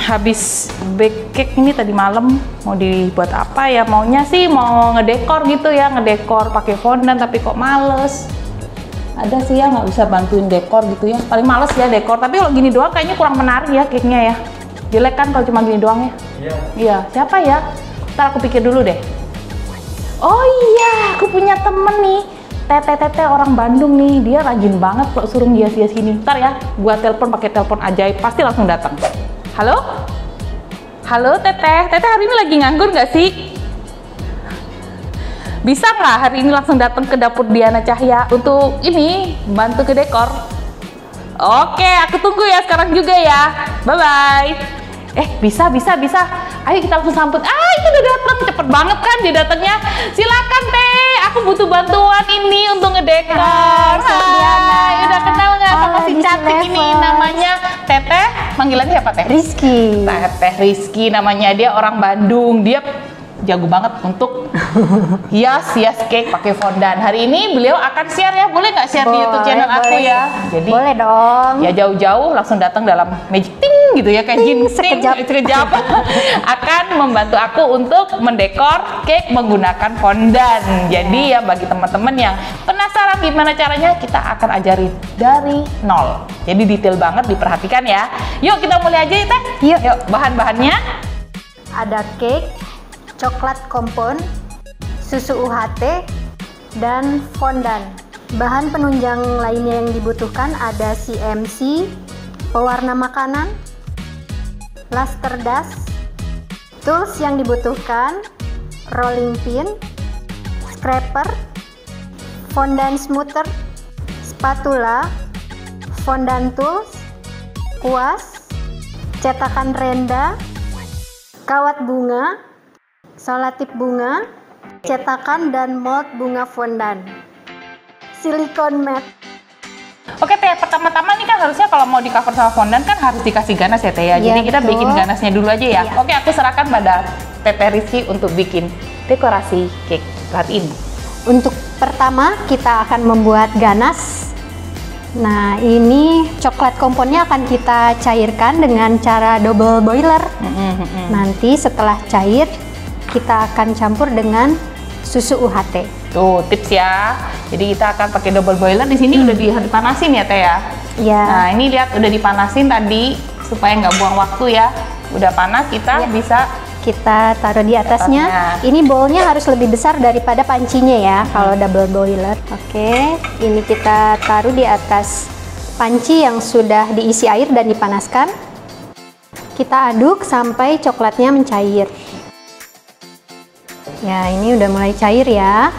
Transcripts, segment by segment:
Habis bake cake ini tadi malam mau dibuat apa ya? Maunya sih mau ngedekor gitu ya, ngedekor pakai fondant tapi kok males. Ada sih ya nggak bisa bantuin dekor gitu ya. Paling males ya dekor. Tapi kalau gini doang kayaknya kurang menarik ya cake-nya ya. Jelek kan kalau cuma gini doang ya? Iya. Iya. Siapa ya? Ntar aku pikir dulu deh. Oh iya, aku punya temen nih. Tete orang Bandung nih, dia rajin banget kalau suruh hias-hias gini. Ntar ya, gua telepon pakai telepon ajaib, pasti langsung datang. Halo? Halo Teteh, Teteh hari ini lagi nganggur nggak sih? Bisa nggak hari ini langsung datang ke dapur Diana Cahya untuk ini, bantu ke dekor? Oke, aku tunggu ya sekarang juga ya. Bye-bye. Bisa. Ayo kita langsung sambut. Itu udah datang, cepet banget kan dia datangnya. Silakan Teh, aku butuh bantuan ini untuk ngedekor. Hai, udah kenal nggak sama si cantik ini? Namanya Teteh. Panggilannya siapa Teh? Rizky. Teteh Rizky namanya, dia orang Bandung. Dia jago banget untuk hias cake pakai fondant. Hari ini beliau akan share ya, boleh nggak share di YouTube channel aku ya? Jadi boleh dong. Ya jauh-jauh langsung datang dalam magic ting gitu ya, kayak jin sekejap akan membantu aku untuk mendekor cake menggunakan fondant. Jadi ya bagi teman-teman yang penasaran gimana caranya, kita akan ajari dari nol. Jadi detail banget, diperhatikan ya. Yuk kita mulai aja ya Teh. Yuk bahan-bahannya. Ada cake, coklat kompon, susu UHT, dan fondant. Bahan penunjang lainnya yang dibutuhkan ada CMC, pewarna makanan, laster das, tools yang dibutuhkan, rolling pin, scraper, fondant smoother, spatula, fondant tools, kuas, cetakan renda, kawat bunga, solatip bunga, cetakan dan mold bunga fondant, silikon mat. Oke Teh, pertama-tama nih kan harusnya kalau mau di cover sama fondant kan harus dikasih ganas ya Teh ya. Jadi kita betul. bikin ganasnya dulu aja ya. Iya. Oke, aku serahkan pada Teteh Rizky untuk bikin dekorasi cake saat ini. Untuk pertama kita akan membuat ganas. Nah, ini coklat komponnya akan kita cairkan dengan cara double boiler. Nanti setelah cair kita akan campur dengan susu UHT. Tuh tips ya. Jadi kita akan pakai double boiler. Di sini udah dipanasin ya Teh ya. Ya. Nah ini lihat udah dipanasin tadi supaya nggak buang waktu ya. Udah panas kita bisa kita taruh di atasnya. Ini bowlnya harus lebih besar daripada pancinya ya kalau double boiler. Oke, ini kita taruh di atas panci yang sudah diisi air dan dipanaskan. Kita aduk sampai coklatnya mencair. Ya, ini udah mulai cair ya.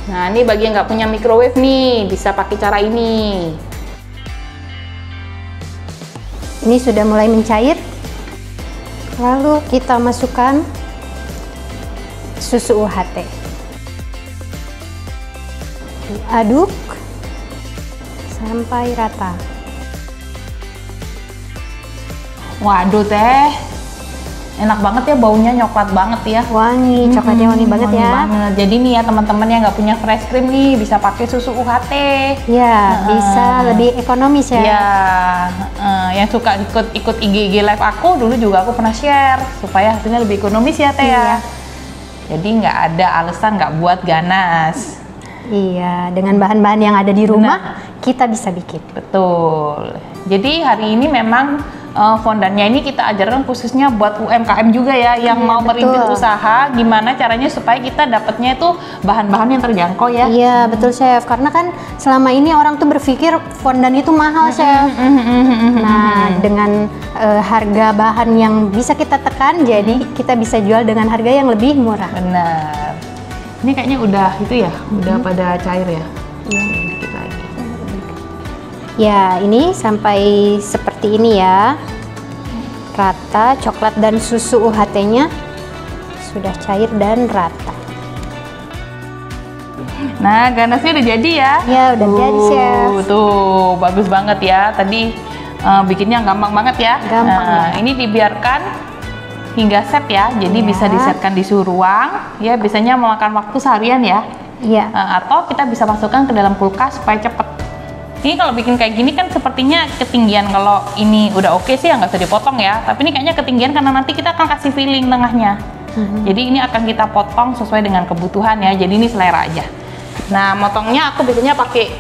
Nah, ini bagi yang nggak punya microwave nih, bisa pakai cara ini. Ini sudah mulai mencair. Lalu kita masukkan susu UHT. Aduk sampai rata. Waduh Teh, enak banget ya, baunya nyoklat banget ya. Wangi, coklatnya wangi banget wangi ya. banget. Jadi nih ya teman-teman yang nggak punya fresh cream nih bisa pakai susu UHT. Ya, bisa lebih ekonomis ya. Ya, yang suka ikut IG live aku dulu juga aku pernah share supaya hasilnya lebih ekonomis ya Teh ya. Jadi nggak ada alasan nggak buat ganas. Iya, dengan bahan-bahan yang ada di rumah kita bisa bikin. Betul. Jadi hari ini memang fondantnya ini kita ajarkan khususnya buat UMKM juga ya, yang mau merintis usaha, gimana caranya supaya kita dapatnya itu bahan-bahan yang terjangkau ya. Iya betul Chef, karena kan selama ini orang tuh berpikir fondant itu mahal Chef. Nah dengan harga bahan yang bisa kita tekan, jadi kita bisa jual dengan harga yang lebih murah. Benar. Ini kayaknya udah itu ya, udah pada cair ya. Iya. Dikit lagi. Ya ini sampai seperti ini ya, rata coklat dan susu UHT-nya sudah cair dan rata. Nah ganasnya udah jadi ya. Ya udah jadi Chef. Tuh bagus banget ya. Tadi bikinnya gampang banget ya. Gampang ya. Ini dibiarkan hingga set ya. Jadi bisa disetkan di suhu ruang. Ya biasanya memakan waktu seharian ya. Iya. Atau kita bisa masukkan ke dalam kulkas supaya cepet. Ini kalau bikin kayak gini kan sepertinya ketinggian. Kalau ini udah oke sih ya nggak usah dipotong ya. Tapi ini kayaknya ketinggian karena nanti kita akan kasih filling tengahnya. Jadi ini akan kita potong sesuai dengan kebutuhan ya. Jadi ini selera aja. Nah, motongnya aku biasanya pakai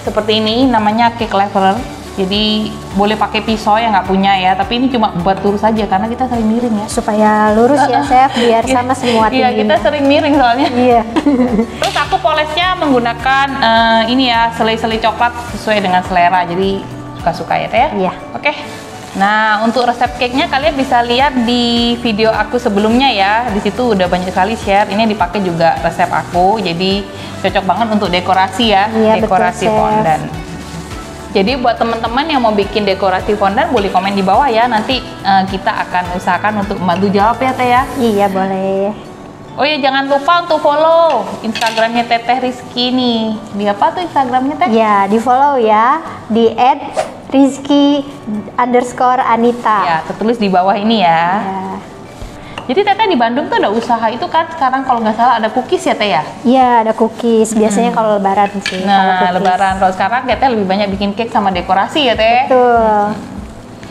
seperti ini, namanya cake leveler. Jadi boleh pakai pisau yang nggak punya ya, tapi ini cuma buat lurus saja karena kita sering miring ya. Supaya lurus ya, Chef, biar sama semua tingginya. Iya, kita sering miring soalnya. Iya. Terus aku polesnya menggunakan ini ya, selai-selai coklat sesuai dengan selera. Jadi suka-suka ya, Teh ya? Iya. Oke. Nah, untuk resep cake-nya kalian bisa lihat di video aku sebelumnya ya. Di situ udah banyak sekali share. Ini dipakai juga resep aku. Jadi cocok banget untuk dekorasi ya, iya, dekorasi betul, fondant. Jadi buat teman-teman yang mau bikin dekorasi fondant boleh komen di bawah ya. Nanti kita akan usahakan untuk membantu jawab ya, Teh ya. Iya, boleh. Oh ya, jangan lupa untuk follow Instagramnya Teteh Rizky nih. Di apa tuh Instagramnya, Teh? Ya, di follow ya, di @rizky_anita. Ya, tertulis di bawah ini ya. Ya. Jadi Teteh di Bandung tuh ada usaha itu kan, sekarang kalau nggak salah ada cookies ya, Teh ya? Iya, ada cookies. Biasanya kalau lebaran sih. kalau Nah, cookies. lebaran. Kalau sekarang Teteh lebih banyak bikin cake sama dekorasi ya, Teh? Betul.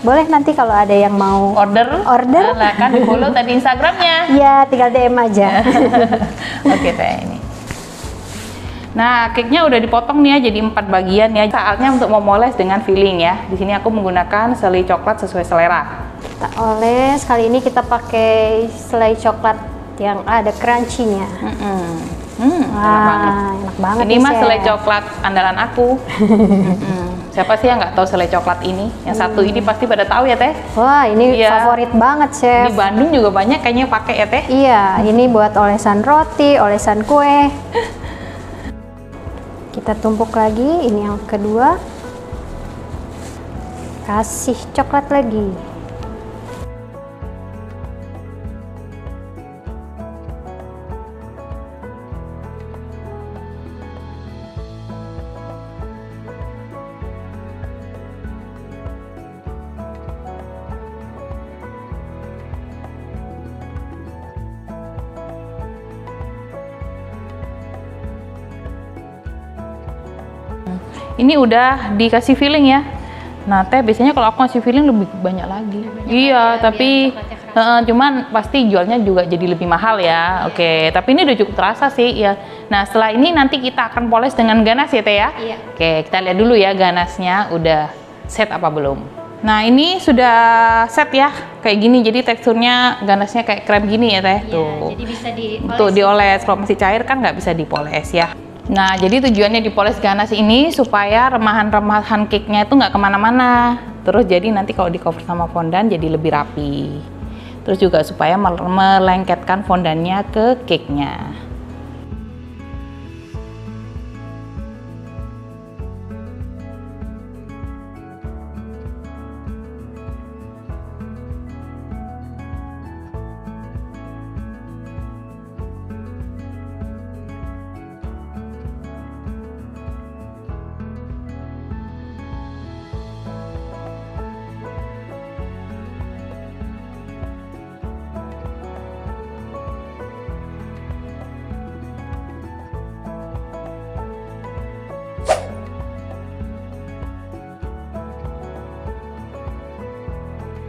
Boleh nanti kalau ada yang mau Order? Nah, kan di follow tadi Instagramnya. Iya, tinggal DM aja. Oke, Teh, ini. Nah, cake-nya udah dipotong nih ya, jadi 4 bagian ya. Saatnya untuk memoles dengan filling ya. Di sini aku menggunakan selai coklat sesuai selera. Kita oles, kali ini kita pakai selai coklat yang ada crunchy-nya. Enak banget. Enak banget Ini nih, mah Chef. selai coklat andalan aku. Siapa sih yang nggak tahu selai coklat ini? Yang satu ini pasti pada tahu ya, Teh? Wah, ini Iya. favorit banget, Chef. Di Bandung juga banyak kayaknya pakai ya, Teh? Iya, ini buat olesan roti, olesan kue. Kita tumpuk lagi, ini yang kedua. Kasih coklat lagi. Ini udah dikasih filling ya. Nah, Teh biasanya kalau aku ngasih filling lebih banyak lagi. Iya, tapi cuman pasti jualnya juga jadi lebih mahal ya. Oke, tapi ini udah cukup terasa sih ya. Nah, setelah ini nanti kita akan poles dengan ganas ya, Teh ya. Iya. Oke, kita lihat dulu ya ganasnya udah set apa belum. Nah, ini sudah set ya. Kayak gini, jadi teksturnya ganasnya kayak krem gini ya, Teh. Tuh. Jadi bisa Untuk dioles, kalau masih cair kan nggak bisa dipoles ya. Nah, jadi tujuannya dipoles ganas ini supaya remahan-remahan cake-nya itu nggak kemana-mana. Terus jadi nanti kalau di cover sama fondant jadi lebih rapi. Terus juga supaya melengketkan fondannya ke cake-nya.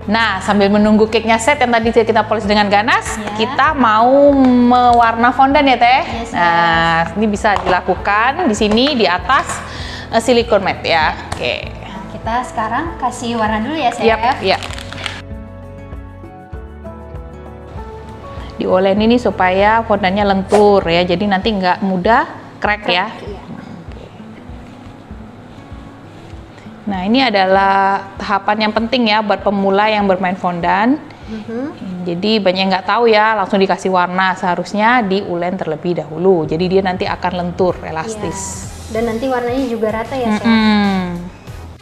Nah, sambil menunggu cake-nya set yang tadi kita poles dengan ganas, kita mau mewarna fondant ya, Teh. Yes, nah, ini bisa dilakukan di sini di atas silikon mat ya. Oke. Nah, kita sekarang kasih warna dulu ya, Chef. Iya. Diolen ini supaya fondannya lentur ya, jadi nanti nggak mudah crack ya. Iya. Nah, ini adalah tahapan yang penting ya buat pemula yang bermain fondant. Jadi banyak yang nggak tahu ya, langsung dikasih warna. Seharusnya diulen terlebih dahulu. Jadi dia nanti akan lentur, elastis. Iya. Dan nanti warnanya juga rata ya, Chef.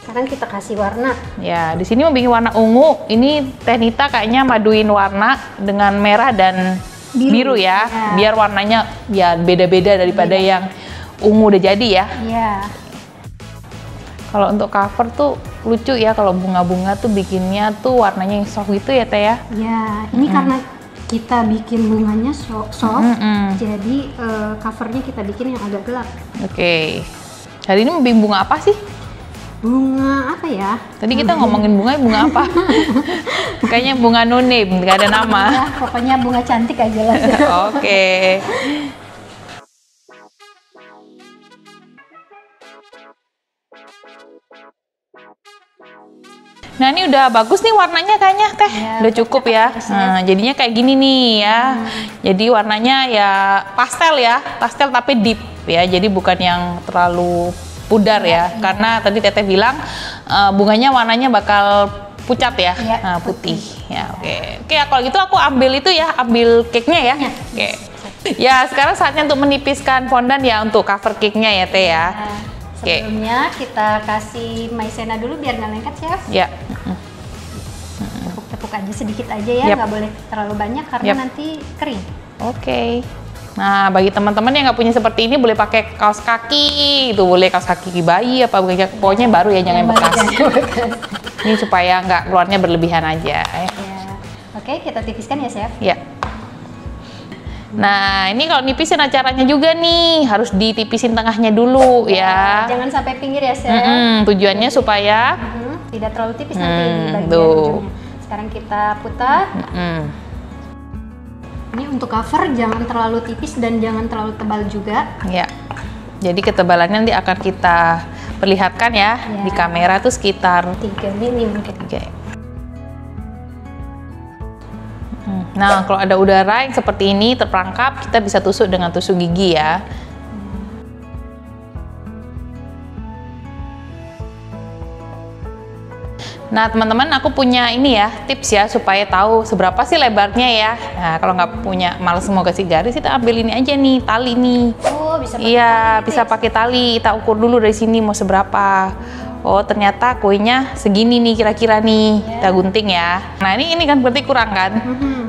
Sekarang kita kasih warna. Ya, di sini mau bikin warna ungu. Ini Teh Nita kayaknya maduin warna dengan merah dan biru ya. Biar warnanya ya beda-beda daripada yang ungu udah jadi ya. Iya. Kalau untuk cover tuh lucu ya, kalau bunga-bunga tuh bikinnya tuh warnanya yang soft gitu ya, Teh ya. Ya, ini karena kita bikin bunganya soft, jadi covernya kita bikin yang agak gelap. Oke. Hari ini mau bikin bunga apa sih? Bunga apa ya? Tadi kita ngomongin bunga apa? Kayaknya bunga no name, nggak ada nama. Ya, pokoknya bunga cantik aja lah. Oke. Nah ini udah bagus nih warnanya kayaknya Teh, ya, udah cukup ya. Nah, jadinya kayak gini nih ya. Jadi warnanya ya pastel tapi deep ya. Jadi bukan yang terlalu pudar ya. Karena tadi Teteh bilang bunganya warnanya bakal pucat ya, nah, putih. Ya oke. Kalau gitu aku ambil itu ya, ambil cake-nya ya. Oke. Ya sekarang saatnya untuk menipiskan fondant ya untuk cover cake-nya ya Teh ya. Sebelumnya kita kasih maizena dulu biar nggak lengket, Chef. Ya. Tepuk-tepuk aja sedikit aja ya, nggak boleh terlalu banyak karena nanti kering. Oke. Nah, bagi teman-teman yang nggak punya seperti ini boleh pakai kaos kaki, itu boleh kaos kaki bayi apa pokoknya baru ya, jangan bekas. Ini supaya nggak keluarnya berlebihan aja. Ya. Oke, kita tipiskan ya, Chef. Ya. Nah, ini kalau nipisin caranya juga nih, harus ditipisin tengahnya dulu ya. Jangan sampai pinggir ya, Chef. Tujuannya supaya tidak terlalu tipis nanti di bagian ujungnya. Sekarang kita putar. Ini untuk cover jangan terlalu tipis dan jangan terlalu tebal juga. Ya. Jadi ketebalannya nanti akan kita perlihatkan ya, di kamera tuh sekitar 3 mili mungkin. Nah, kalau ada udara yang seperti ini terperangkap, kita bisa tusuk dengan tusuk gigi ya. Nah, teman-teman, aku punya ini ya, tips ya, supaya tahu seberapa sih lebarnya ya. Nah, kalau nggak punya, males mau kasih garis, kita ambil ini aja nih, tali nih. Oh, bisa pakai iya, tali, bisa pakai tali. Kita ukur dulu dari sini mau seberapa. Oh, ternyata kuenya segini nih kira-kira nih. Kita gunting ya. Nah, ini kan berarti kurang kan?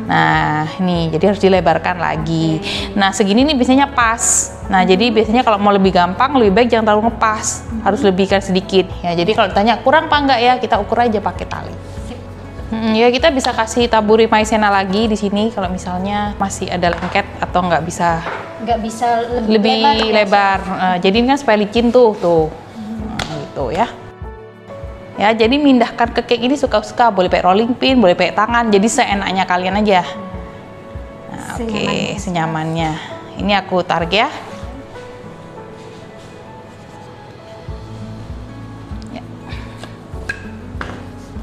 Nah, ini jadi harus dilebarkan lagi. Nah, segini nih biasanya pas. Nah, jadi biasanya kalau mau lebih gampang, lebih baik jangan terlalu ngepas. Harus lebihkan sedikit. Ya, jadi kalau ditanya kurang apa enggak ya, kita ukur aja pakai tali. Ya, kita bisa kasih taburi maizena lagi di sini kalau misalnya masih ada lengket atau nggak bisa lebih lebar. Jadi ini kan supaya licin tuh. Gitu ya. Ya, jadi mindahkan ke cake ini suka-suka, boleh pakai rolling pin, boleh pakai tangan, jadi seenaknya kalian aja. Nah, oke, senyamannya. Ini aku tarik ya.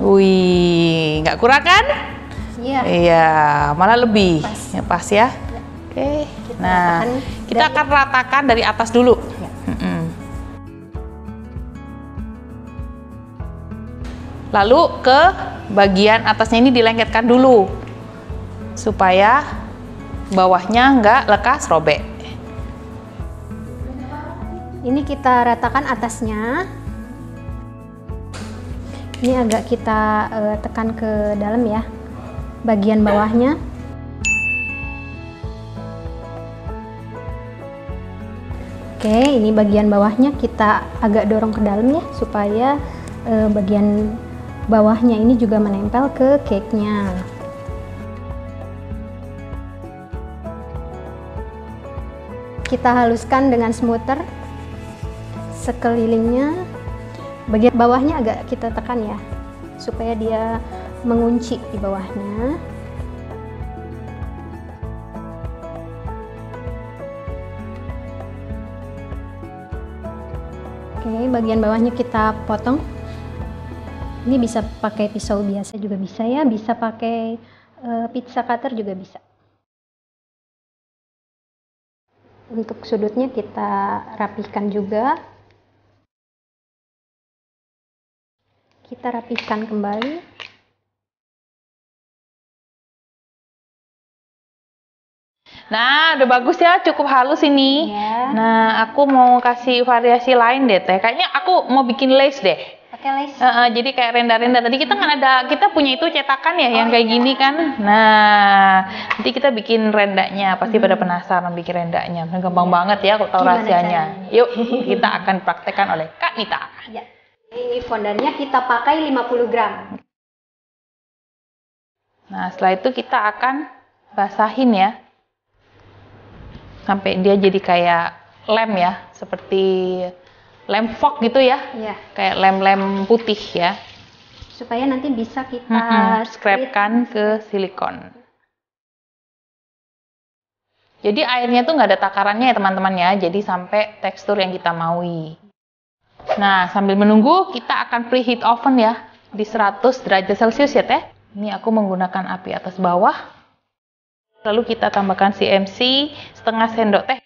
Wih, nggak kurang kan? Iya. Iya, malah lebih. Pas. Ya, pas ya. Oke. Nah, kita akan ratakan dari atas dulu. Lalu ke bagian atasnya ini dilengketkan dulu supaya bawahnya nggak lekas robek. Ini kita ratakan atasnya. Ini agak kita tekan ke dalam ya, bagian bawahnya. Oke, ini bagian bawahnya kita agak dorong ke dalam ya, supaya bagian bawahnya ini juga menempel ke cake-nya. Kita haluskan dengan smoother sekelilingnya. Bagian bawahnya agak kita tekan ya, supaya dia mengunci di bawahnya. Oke, bagian bawahnya kita potong. Ini bisa pakai pisau biasa juga bisa ya, bisa pakai pizza cutter juga bisa. Untuk sudutnya kita rapihkan juga. Kita rapihkan kembali. Nah, udah bagus ya, cukup halus ini. Ya. Nah, aku mau kasih variasi lain deh, Teh. Kayaknya aku mau bikin lace deh. Pakai lace. Jadi kayak renda-renda. Tadi kita kan kita punya itu cetakan ya, yang kayak gini kan. Nah, nanti kita bikin rendanya. Pasti pada penasaran bikin rendanya. Gampang banget ya, kok tahu rahasianya. Yuk, kita akan praktekkan oleh Kak Nita. Ya. Ini fondannya kita pakai 50 gram. Nah, setelah itu kita akan basahin ya. Sampai dia jadi kayak lem ya, seperti lem fog gitu ya. Iya. Kayak lem-lem putih ya. Supaya nanti bisa kita scrape-kan ke silikon. Jadi airnya tuh nggak ada takarannya ya teman-teman ya. Jadi sampai tekstur yang kita maui. Nah, sambil menunggu kita akan preheat oven ya di 100 derajat Celcius ya Teh. Ini aku menggunakan api atas bawah. Lalu kita tambahkan CMC setengah sendok teh.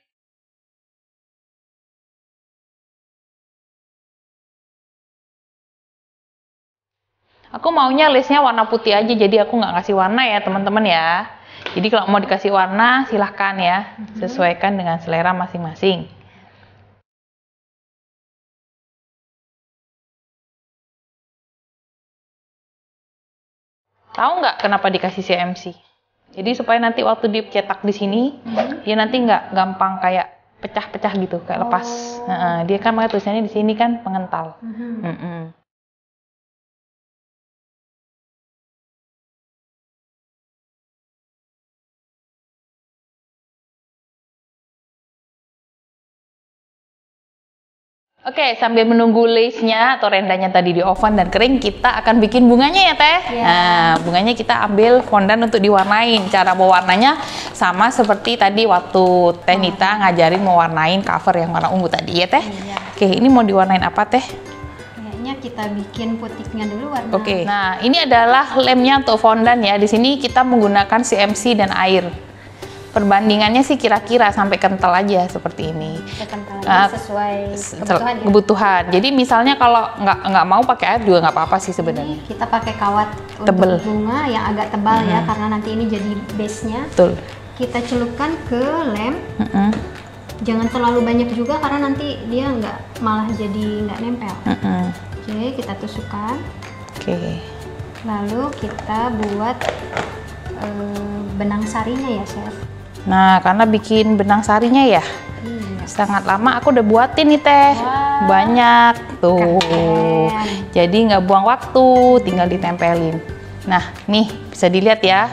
Aku maunya listnya warna putih aja, jadi aku nggak ngasih warna ya teman-teman ya. Jadi kalau mau dikasih warna silahkan ya, sesuaikan dengan selera masing-masing. Tahu nggak kenapa dikasih CMC? Jadi supaya nanti waktu dicetak di sini, dia nanti nggak gampang kayak pecah-pecah gitu, kayak lepas. Nah, dia kan makanya tulisannya di sini kan pengental. Oke, sambil menunggu lace-nya atau rendanya tadi di oven dan kering, kita akan bikin bunganya ya Teh. Yeah. Nah, bunganya kita ambil fondan untuk diwarnain. Cara mewarnanya sama seperti tadi waktu Teh Nita ngajarin mewarnain cover yang warna ungu tadi ya Teh. Yeah. Oke, ini mau diwarnain apa Teh? Kayaknya kita bikin putihnya dulu warna. Oke, nah ini adalah lemnya untuk fondan ya. Di sini kita menggunakan CMC dan air. Perbandingannya sih kira-kira sampai kental aja seperti ini. Kental aja sesuai kebutuhan, kebutuhan. Jadi misalnya kalau nggak mau pakai air juga nggak apa-apa sih sebenarnya. Kita pakai kawat tebel untuk bunga yang agak tebal ya, karena nanti ini jadi base-nya. Betul. Kita celupkan ke lem. Jangan terlalu banyak juga karena nanti dia malah jadi nggak nempel. Oke, kita tusukkan. Oke. Lalu kita buat benang sarinya ya, Chef. Nah, karena bikin benang sarinya ya, sangat lama aku udah buatin nih Teh. Wow. Banyak tuh. Keren. Jadi nggak buang waktu, tinggal ditempelin. Nah, nih bisa dilihat ya.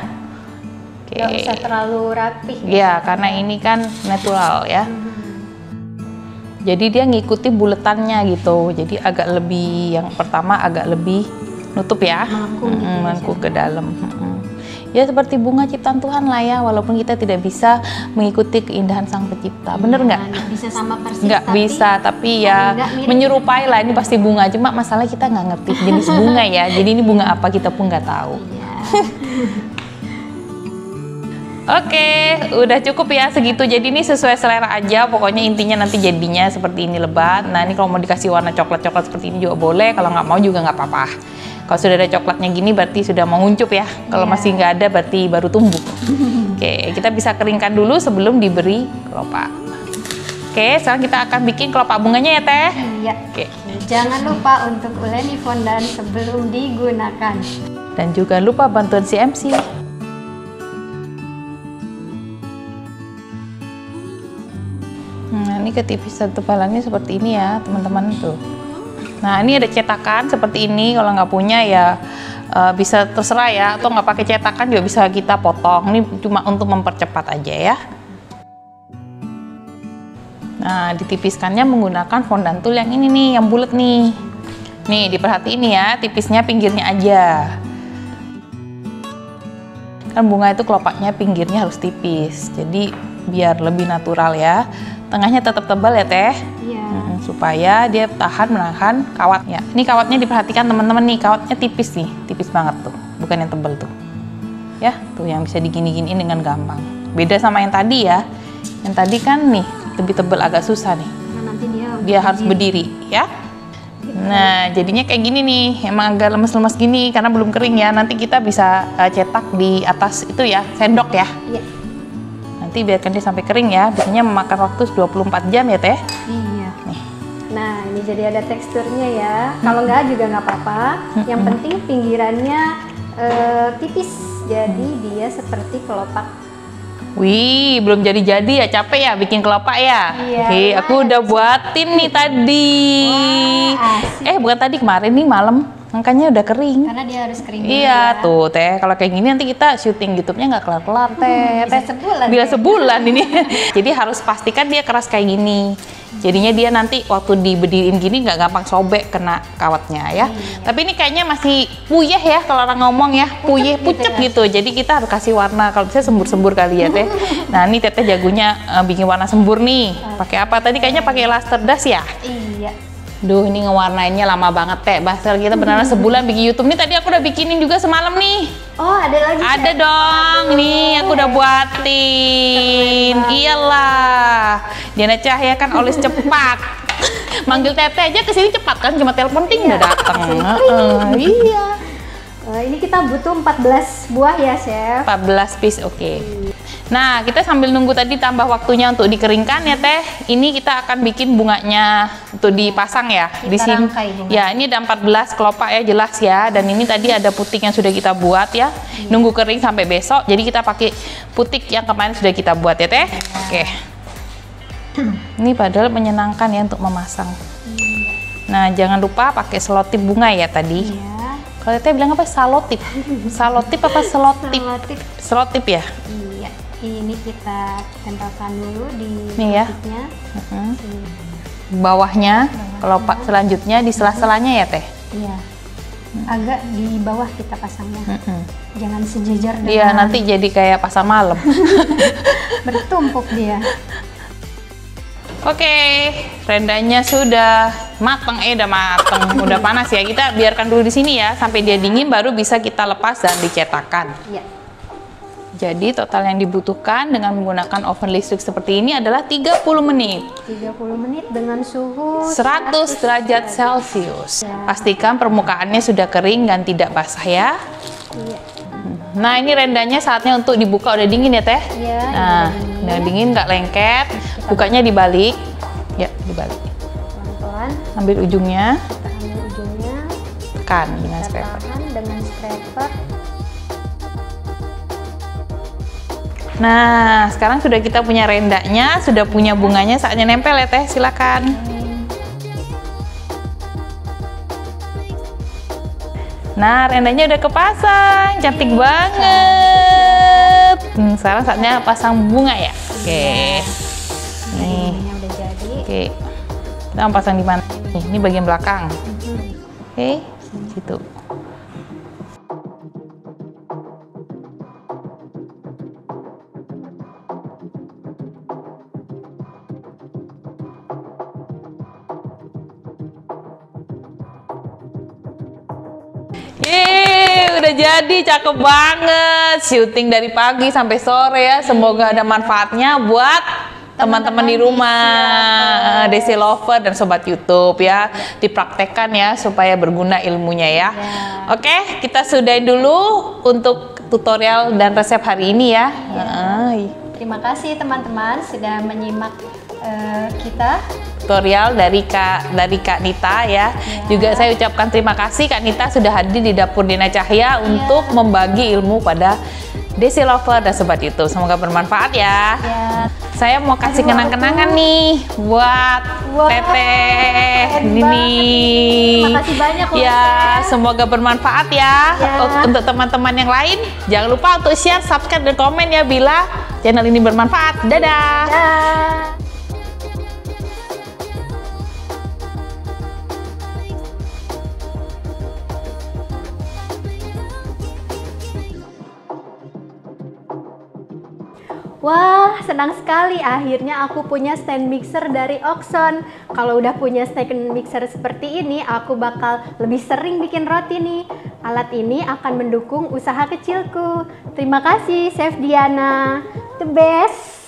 Oke. Nggak usah terlalu rapih. Ya, karena ini kan natural ya. Jadi dia ngikuti buletannya gitu. Jadi agak lebih, yang pertama agak lebih nutup ya, melengkung ke dalam. Ya seperti bunga ciptaan Tuhan lah ya, walaupun kita tidak bisa mengikuti keindahan Sang Pencipta. Bener nggak? Nggak bisa sama persis. Nggak bisa, tapi ya menyerupai lah. Ini pasti bunga, cuma masalah kita nggak ngerti jenis bunga ya. Jadi ini bunga apa kita pun nggak tahu. Oke, udah cukup ya segitu. Jadi ini sesuai selera aja. Pokoknya intinya nanti jadinya seperti ini lebat. Nah ini kalau mau dikasih warna coklat-coklat seperti ini juga boleh. Kalau nggak mau juga nggak apa-apa. Kalau sudah ada coklatnya gini berarti sudah menguncup ya. Kalau masih nggak ada berarti baru tumbuh. Oke, kita bisa keringkan dulu sebelum diberi kelopak. Oke, sekarang kita akan bikin kelopak bunganya ya Teh. Iya. Oke. Jangan lupa untuk uleni fondan sebelum digunakan. Dan juga lupa bantuan CMC. Nah, ini ketipisan tebalannya seperti ini ya teman-teman tuh. Nah ini ada cetakan seperti ini, kalau nggak punya ya bisa terserah ya, atau nggak pakai cetakan juga bisa kita potong. Ini cuma untuk mempercepat aja ya. Nah ditipiskannya menggunakan fondan tool yang ini nih, yang bulat nih. Nih diperhatiin ya, tipisnya pinggirnya aja. Kan bunga itu kelopaknya pinggirnya harus tipis, jadi biar lebih natural ya. Tengahnya tetap tebal ya Teh. Iya. Supaya dia menahan kawatnya. Ini kawatnya diperhatikan teman-teman nih, kawatnya tipis nih, tipis banget tuh, bukan yang tebel tuh. Ya, tuh yang bisa digini-giniin dengan gampang. Beda sama yang tadi ya. Yang tadi kan nih lebih tebel, agak susah nih. Nah, nanti dia harus berdiri ya. Nah, jadinya kayak gini nih, emang agak lemes-lemes gini karena belum kering ya. Nanti kita bisa cetak di atas itu ya, sendok ya. Iya. Nanti biarkan dia sampai kering ya. Biasanya memakan waktu 24 jam ya Teh. Iya. Nih. Nah, ini jadi ada teksturnya ya. Kalau nggak juga nggak apa-apa. Yang penting pinggirannya tipis. Jadi dia seperti kelopak. Wih, belum jadi-jadi ya, capek ya bikin kelopak ya? Iya. Oke, aku udah buatin nih tadi. Wah, bukan tadi, kemarin nih malam. Makanya udah kering. Karena dia harus kering. Iya, ya. tuh Teh. Kalau kayak gini nanti kita syuting YouTube-nya nggak kelar-kelar Teh. Bisa sebulan. Bila sebulan ini. Jadi harus pastikan dia keras kayak gini. Jadinya dia nanti waktu dibediin gini nggak gampang sobek kena kawatnya ya. Tapi ini kayaknya masih puyeh ya kalau orang ngomong ya, puyeh pucet gitu. Jadi kita harus kasih warna, kalau bisa sembur-sembur kali ya Teh. Nah ini Teteh jagonya bikin warna sembur nih. Pakai apa tadi? Kayaknya pakai laster das ya? Iya. Duh, ini ngewarnainnya lama banget Teh. Bahasa kita beneran sebulan bikin YouTube. Nih tadi aku udah bikinin juga semalam nih. Oh, ada lagi? Ada dong. Nih, aku udah buatin. Iyalah. Diana Cahya kan always cepat. Manggil Teteh aja kesini cepat kan, cuma telepon ting udah datang. Iya. Ini kita butuh 14 buah ya, Chef. 14 piece, oke. Nah, kita sambil nunggu tadi tambah waktunya untuk dikeringkan ya Teh. Ini kita akan bikin bunganya untuk dipasang ya. Di sini. Ya, ini ada 14 kelopak ya, jelas ya. Dan ini tadi ada putik yang sudah kita buat ya. Nunggu kering sampai besok. Jadi kita pakai putik yang kemarin sudah kita buat ya Teh. Oke. Ini padahal menyenangkan ya untuk memasang. Nah, jangan lupa pakai selotip bunga ya tadi. Kalau Teteh bilang apa? Salotip. Salotip apa selotip? Selotip ya? Iya. Ini kita tempelkan dulu di putiknya. Bawahnya, kelopak selanjutnya di sela-selanya ya Teh? Iya. Agak di bawah kita pasangnya. Jangan sejajar dengan... Iya, nanti jadi kayak pasar malam. Bertumpuk dia. Oke, rendanya sudah mateng, udah mateng, udah panas ya. Kita biarkan dulu di sini ya, sampai dia dingin baru bisa kita lepas dan dicetakkan. Iya. Jadi total yang dibutuhkan dengan menggunakan oven listrik seperti ini adalah 30 menit. 30 menit dengan suhu 100 derajat Celcius. Ya. Pastikan permukaannya sudah kering dan tidak basah ya. Iya. Nah ini rendanya saatnya untuk dibuka, udah dingin ya Teh? Iya. Nah, udah dingin nggak lengket. Bukanya dibalik. Ya, dibalik. Pelan-pelan. Ambil ujungnya. Kita ambil ujungnya. Tekan dengan scraper. Tahan dengan scraper. Nah, sekarang sudah kita punya rendanya, sudah punya bunganya, saatnya nempel ya Teh, silakan. Nah, rendanya udah kepasang, cantik banget. Sekarang saatnya pasang bunga ya. Oke. Nih. Udah jadi. Oke. Kita mau pasang di mana? Nih, ini bagian belakang. Oke, situ. Yeay, udah jadi, cakep banget. Syuting dari pagi sampai sore ya. Semoga ada manfaatnya buat teman-teman di rumah, Desi Lover dan Sobat YouTube ya. Dipraktekkan ya supaya berguna ilmunya ya. Oke, kita sudahin dulu untuk tutorial dan resep hari ini ya. Terima kasih teman-teman sudah menyimak kita tutorial dari Kak Nita ya. Juga saya ucapkan terima kasih Kak Nita sudah hadir di dapur Diana Cahya untuk membagi ilmu pada Desi Lover dan Sobat YouTube. Semoga bermanfaat ya. Saya mau kasih kenang-kenangan nih buat Teteh. Ini. Terima kasih banyak ya. Semoga bermanfaat ya. Untuk teman-teman yang lain, jangan lupa untuk share, subscribe, dan komen ya bila channel ini bermanfaat. Dadah. Wah, senang sekali akhirnya aku punya stand mixer dari Oxon. Kalau udah punya stand mixer seperti ini, aku bakal lebih sering bikin roti nih. Alat ini akan mendukung usaha kecilku. Terima kasih Chef Diana, the best.